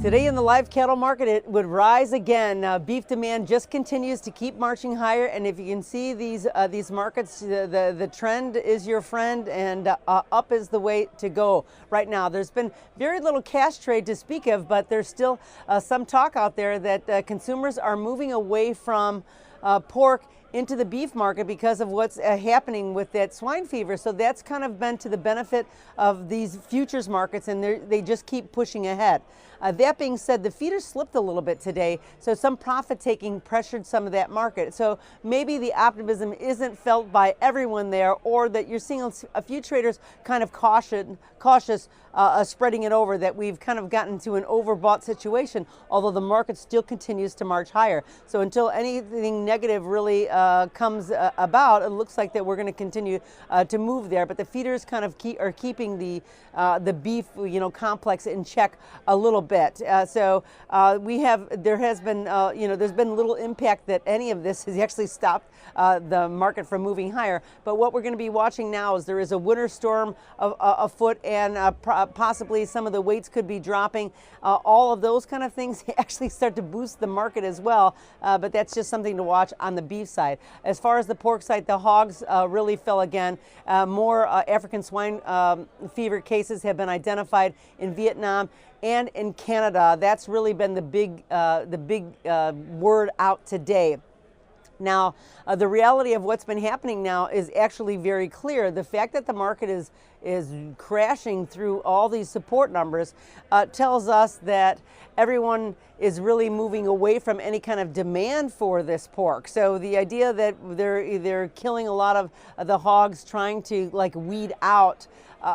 Today in the live cattle market, it would rise again. Beef demand just continues to keep marching higher, and if you can see these markets, the trend is your friend, and up is the way to go right now. There's been very little cash trade to speak of, but there's still some talk out there that consumers are moving away from pork into the beef market because of what's happening with that swine fever. So that's kind of been to the benefit of these futures markets, and they just keep pushing ahead. That being said, the feeders slipped a little bit today, so some profit taking pressured some of that market. So maybe the optimism isn't felt by everyone there, or that you're seeing a few traders kind of cautious spreading it over, that we've kind of gotten to an overbought situation, although the market still continues to march higher. So until anything negative really comes about, it looks like that we're going to continue to move there. But the feeders kind of are keeping the beef, complex in check a little bit. There has been, there's been little impact that any of this has actually stopped the market from moving higher. But what we're going to be watching now is there is a winter storm afoot, and possibly some of the weights could be dropping. All of those kind of things actually start to boost the market as well. But that's just something to watch on the beef side. As far as the pork side, the hogs really fell again. More African swine fever cases have been identified in Vietnam and in Canada. That's really been the big word out today. Now, the reality of what's been happening now is actually very clear. The fact that the market is crashing through all these support numbers tells us that everyone is really moving away from any kind of demand for this pork. So the idea that they're killing a lot of the hogs, trying to weed out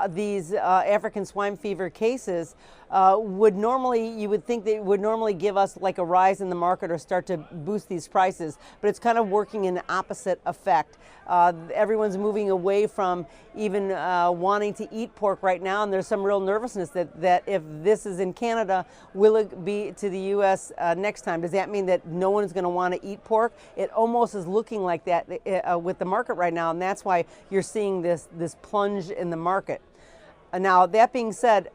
these African swine fever cases, you would think that it would normally give us a rise in the market or start to boost these prices, but it's kind of working in the opposite effect. Everyone's moving away from even wanting to eat pork right now, and there's some real nervousness that if this is in Canada, will it be to the U.S. Next time? Does that mean that no one is going to want to eat pork? It almost is looking like that with the market right now, and that's why you're seeing this plunge in the market. Now, that being said,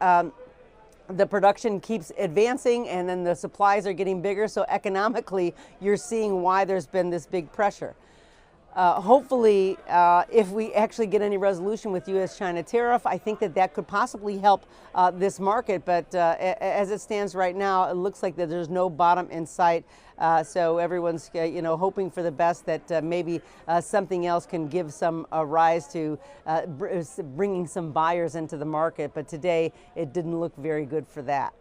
the production keeps advancing, and then the supplies are getting bigger, so economically you're seeing why there's been this big pressure. Hopefully, if we actually get any resolution with U.S.-China tariff, I think that could possibly help this market. But as it stands right now, it looks like that there's no bottom in sight. So everyone's hoping for the best, that maybe something else can give some rise to bringing some buyers into the market. But today, it didn't look very good for that.